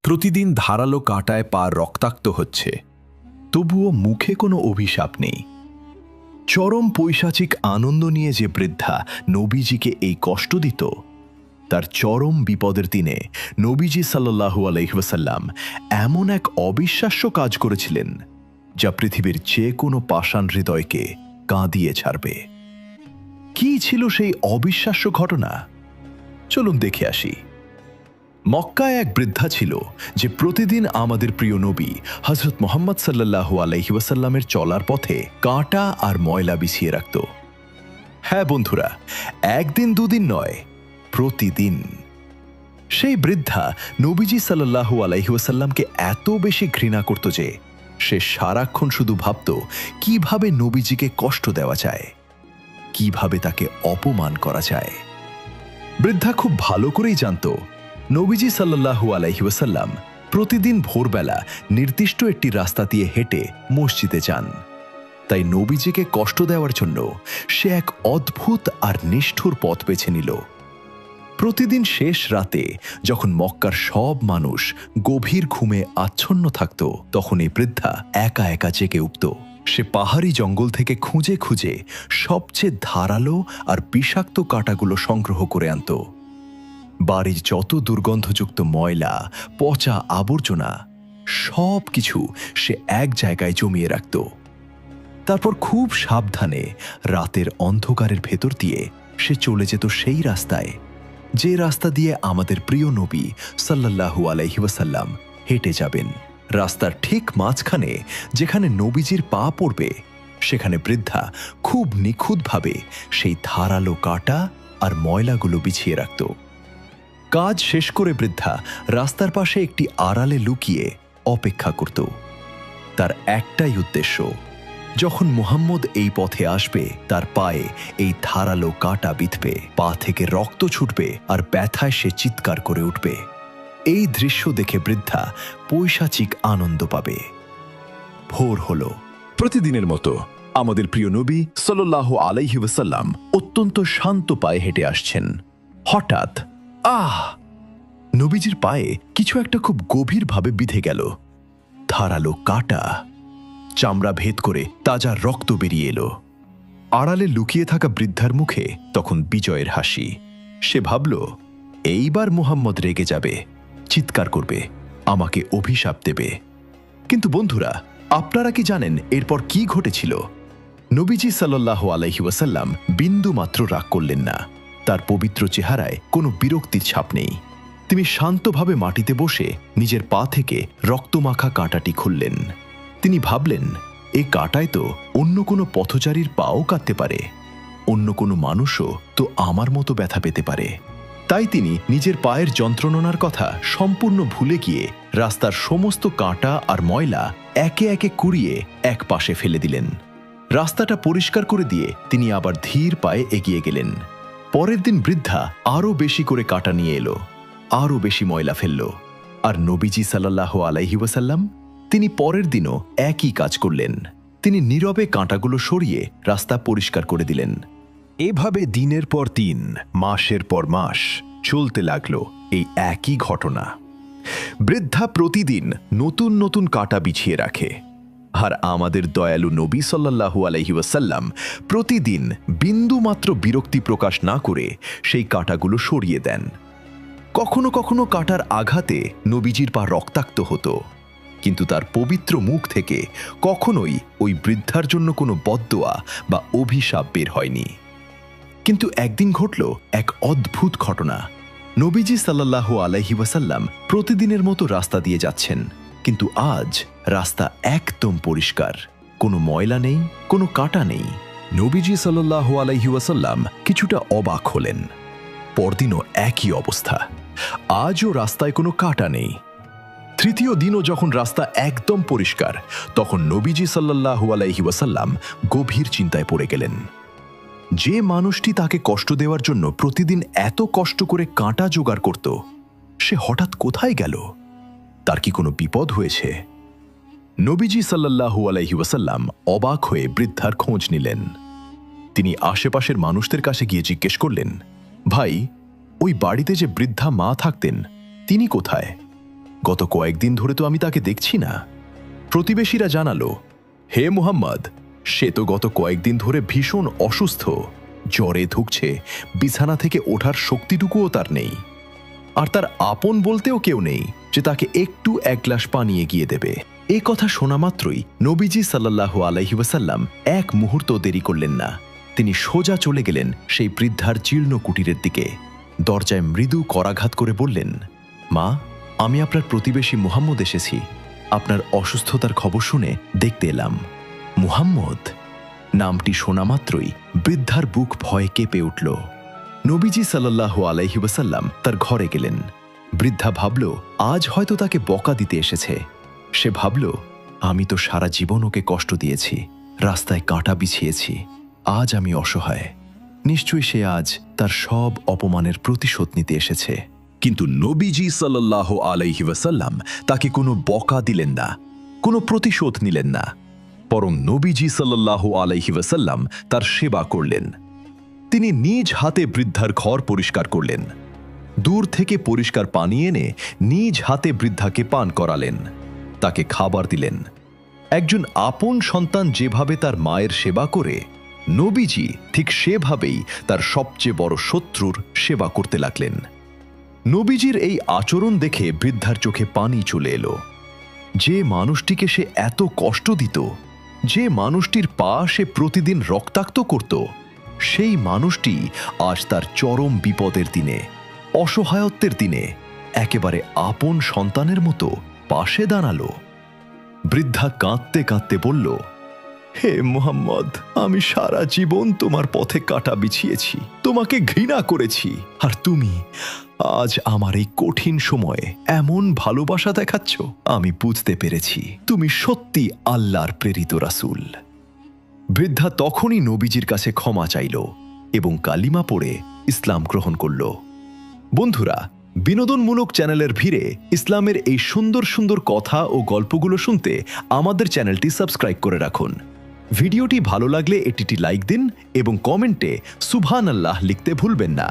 প্রতিদিন ধারালো কাঁটায় পা রক্তাক্ত হচ্ছে, তবুও মুখে কোনো অভিশাপ নেই। চরম পৈশাচিক আনন্দ নিয়ে যে বৃদ্ধা নবীজিকে এই কষ্ট দিত, তার চরম বিপদের দিনে নবীজি সাল্লাল্লাহু আলাইহি ওয়াসাল্লাম এমন এক অবিশ্বাস্য কাজ করেছিলেন যা পৃথিবীর যে কোনো পাষাণ হৃদয়কে কাঁদিয়ে ছাড়বে। কি ছিল সেই অবিশ্বাস্য ঘটনা? চলুন দেখে আসি। মক্কায় এক বৃদ্ধা ছিল যে প্রতিদিন আমাদের প্রিয় নবী হযরত মুহাম্মদ সাল্লাল্লাহু আলাইহি ওয়াসাল্লামের চলার পথে কাঁটা আর ময়লা বিছিয়ে রাখত। হ্যাঁ বন্ধুরা, একদিন দুদিন নয়, প্রতিদিন। সেই বৃদ্ধা নবীজি সাল্লাল্লাহু আলাইহি ওয়াসাল্লামকে এত বেশি ঘৃণা করত যে সে সারাক্ষণ শুধু ভাবত কিভাবে নবীজিকে কষ্ট দেওয়া যায়, কিভাবে তাকে অপমান করা যায়। বৃদ্ধা খুব ভালো করেই জানত নবীজি সাল্লাল্লাহু আলাইহি ওয়াসাল্লাম প্রতিদিন ভোরবেলা নির্দিষ্ট একটি রাস্তা দিয়ে হেঁটে মসজিদে যান। তাই নবীজিকে কষ্ট দেওয়ার জন্য সে এক অদ্ভুত আর নিষ্ঠুর পথ বেছে নিল। প্রতিদিন শেষ রাতে যখন মক্কার সব মানুষ গভীর ঘুমে আচ্ছন্ন থাকত, তখন এই বৃদ্ধা একা একা জেগে উঠত। সে পাহাড়ি জঙ্গল থেকে খুঁজে খুঁজে সবচেয়ে ধারালো আর বিষাক্ত কাঁটাগুলো সংগ্রহ করে আনত। বাড়ির যত দুর্গন্ধযুক্ত ময়লা, পচা আবর্জনা সব কিছু সে এক জায়গায় জমিয়ে রাখত। তারপর খুব সাবধানে রাতের অন্ধকারের ভেতর দিয়ে সে চলে যেত সেই রাস্তায়, যে রাস্তা দিয়ে আমাদের প্রিয় নবী সাল্লাল্লাহু আলাইহি ওয়াসাল্লাম হেঁটে যাবেন। রাস্তার ঠিক মাঝখানে যেখানে নবীজির পা পড়বে, সেখানে বৃদ্ধা খুব নিখুঁতভাবে সেই ধারালো কাঁটা আর ময়লাগুলো বিছিয়ে রাখত। কাজ শেষ করে বৃদ্ধা রাস্তার পাশে একটি আড়ালে লুকিয়ে অপেক্ষা করত। তার একটাই উদ্দেশ্য, যখন মুহাম্মদ এই পথে আসবে তার পায়ে এই ধারালো কাঁটা বিঁধবে, পা থেকে রক্ত ছুটবে আর ব্যথায় সে চিৎকার করে উঠবে। এই দৃশ্য দেখে বৃদ্ধা পৈশাচিক আনন্দ পাবে। ভোর হলো। প্রতিদিনের মতো আমাদের প্রিয় নবী সাল্লাল্লাহু আলাইহি ওয়াসাল্লাম অত্যন্ত শান্ত পায়ে হেঁটে আসছেন। হঠাৎ নবীজির পায়ে কিছু একটা খুব গভীরভাবে বিঁধে গেল। ধারালো কাঁটা, চামড়া ভেদ করে তাজা রক্ত বেরিয়ে এলো। আড়ালে লুকিয়ে থাকা বৃদ্ধার মুখে তখন বিজয়ের হাসি। সে ভাবল, এইবার মুহাম্মদ রেগে যাবে, চিৎকার করবে, আমাকে অভিশাপ দেবে। কিন্তু বন্ধুরা, আপনারা কি জানেন এরপর কি ঘটেছিল? নবীজি সাল্লাল্লাহু আলাইহি ওয়াসাল্লাম বিন্দু মাত্র রাগ করলেন না। তার পবিত্র চেহারায় কোনো বিরক্তির ছাপ নেই। তিনি শান্তভাবে মাটিতে বসে নিজের পা থেকে রক্তমাখা কাঁটাটি খুললেন। তিনি ভাবলেন, এই কাঁটায় তো অন্য কোনো পথচারীর পাও কাটতে পারে, অন্য কোনো মানুষও তো আমার মতো ব্যথা পেতে পারে। তাই তিনি নিজের পায়ের যন্ত্রণার কথা সম্পূর্ণ ভুলে গিয়ে রাস্তার সমস্ত কাঁটা আর ময়লা একে একে কুড়িয়ে এক পাশে ফেলে দিলেন। রাস্তাটা পরিষ্কার করে দিয়ে তিনি আবার ধীর পায়ে এগিয়ে গেলেন। পরের দিন বৃদ্ধা আরও বেশি করে কাঁটা নিয়ে এলো, আরও বেশি ময়লা ফেলল। আর নবীজি সাল্লাল্লাহু আলাইহি ওয়াসাল্লাম তিনি পরের দিনও একই কাজ করলেন। তিনি নীরবে কাঁটাগুলো সরিয়ে রাস্তা পরিষ্কার করে দিলেন। এভাবে দিনের পর দিন, মাসের পর মাস চলতে লাগলো এই একই ঘটনা। বৃদ্ধা প্রতিদিন নতুন নতুন কাঁটা বিছিয়ে রাখে, আর আমাদের দয়ালু নবী সাল্লাল্লাহু আলাইহি ওয়াসাল্লাম প্রতিদিন বিন্দুমাত্র বিরক্তি প্রকাশ না করে সেই কাঁটাগুলো সরিয়ে দেন। কখনো কখনো কাঁটার আঘাতে নবীজির পা রক্তাক্ত হতো, কিন্তু তার পবিত্র মুখ থেকে কখনোই ওই বৃদ্ধার জন্য কোনো বদদোয়া বা অভিশাপ বের হয়নি। কিন্তু একদিন ঘটল এক অদ্ভুত ঘটনা। নবীজি সাল্লাল্লাহু আলাইহি ওয়াসাল্লাম প্রতিদিনের মতো রাস্তা দিয়ে যাচ্ছেন, কিন্তু আজ রাস্তা একদম পরিষ্কার, কোনো ময়লা নেই, কোনো কাঁটা নেই। নবীজি সাল্লাল্লাহু আলাইহি ওয়াসাল্লাম কিছুটা অবাক হলেন। পরদিনও একই অবস্থা, আজও রাস্তায় কোনো কাঁটা নেই। তৃতীয় দিনও যখন রাস্তা একদম পরিষ্কার, তখন নবীজি সাল্লাল্লাহু আলাইহি ওয়াসাল্লাম গভীর চিন্তায় পড়ে গেলেন। যে মানুষটি তাকে কষ্ট দেওয়ার জন্য প্রতিদিন এত কষ্ট করে কাঁটা জোগাড় করত, সে হঠাৎ কোথায় গেল? তার কি কোনো বিপদ হয়েছে? নবীজি সাল্লাল্লাহু আলাইহি ওয়াসাল্লাম অবাক হয়ে বৃদ্ধার খোঁজ নিলেন। তিনি আশেপাশের মানুষদের কাছে গিয়ে জিজ্ঞেস করলেন, ভাই, ওই বাড়িতে যে বৃদ্ধা মা থাকতেন তিনি কোথায়? গত কয়েকদিন ধরে তো আমি তাকে দেখছি না। প্রতিবেশীরা জানালো, হে মুহাম্মদ, সে তো গত কয়েকদিন ধরে ভীষণ অসুস্থ, জ্বরে ধুকছে, বিছানা থেকে ওঠার শক্তিটুকুও তার নেই। আর তার আপন বলতেও কেউ নেই যে তাকে একটু এক গ্লাস পানি এগিয়ে দেবে। এ কথা শোনা মাত্রই নবীজি সাল্লাল্লাহু আলাইহি ওয়াসাল্লাম এক মুহূর্ত দেরি করলেন না। তিনি সোজা চলে গেলেন সেই বৃদ্ধার জীর্ণ কুটিরের দিকে। দরজায় মৃদু করাঘাত করে বললেন, মা, আমি আপনার প্রতিবেশী মুহাম্মদ এসেছি। আপনার অসুস্থতার খবর শুনে দেখতে এলাম। মুহাম্মদ নামটি শোনা মাত্রই বৃদ্ধার বুক ভয়ে কেঁপে উঠল। নবীজি সাল্লাল্লাহু আলাইহি ওয়াসাল্লাম তার ঘরে গেলেন। বৃদ্ধা ভাবল, আজ হয়তো তাকে বকা দিতে এসেছে। সে ভাবল, আমি তো সারা জীবন ওকে কষ্ট দিয়েছি, রাস্তায় কাঁটা বিছিয়েছি, আজ আমি অসহায়। নিশ্চয়ই সে আজ তার সব অপমানের প্রতিশোধ নিতে এসেছে। কিন্তু নবীজি সাল্লাল্লাহু আলাইহি ওয়াসাল্লাম তাকে কোনো বকা দিলেন না, কোনো প্রতিশোধ নিলেন না। বরং নবীজি সাল্লাল্লাহু আলাইহি ওয়াসাল্লাম তার সেবা করলেন। তিনি নিজ হাতে বৃদ্ধার ঘর পরিষ্কার করলেন। দূর থেকে পরিষ্কার পানি এনে নিজ হাতে বৃদ্ধাকে পান করালেন, তাকে খাবার দিলেন। একজন আপন সন্তান যেভাবে তার মায়ের সেবা করে, নবীজি ঠিক সেভাবেই তার সবচেয়ে বড় শত্রুর সেবা করতে লাগলেন। নবীজির এই আচরণ দেখে বৃদ্ধার চোখে পানি চলে এলো। যে মানুষটিকে সে এত কষ্ট দিত, যে মানুষটির পা সে প্রতিদিন রক্তাক্ত করত, সেই মানুষটি আজ তার চরম বিপদের দিনে, অসহায়ত্বের দিনে একেবারে আপন সন্তানের মতো পাশে দাঁড়ালো। বৃদ্ধা কাঁদতে কাঁদতে বলল, হে মুহাম্মদ, আমি সারা জীবন তোমার পথে কাঁটা বিছিয়েছি, তোমাকে ঘৃণা করেছি, আর তুমি আজ আমার এই কঠিন সময়ে এমন ভালোবাসা দেখাচ্ছ। আমি বুঝতে পেরেছি তুমি সত্যি আল্লাহর প্রেরিত রাসূল। বৃদ্ধা তখনই নবীজির কাছে ক্ষমা চাইল এবং কালিমা পড়ে ইসলাম গ্রহণ করল। বন্ধুরা, বিনোদনমূলক চ্যানেলের ভিড়ে ইসলামের এই সুন্দর সুন্দর কথা ও গল্পগুলো শুনতে আমাদের চ্যানেলটি সাবস্ক্রাইব করে রাখুন। ভিডিওটি ভালো লাগলে এটিটি লাইক দিন এবং কমেন্টে সুবহানাল্লাহ লিখতে ভুলবেন না।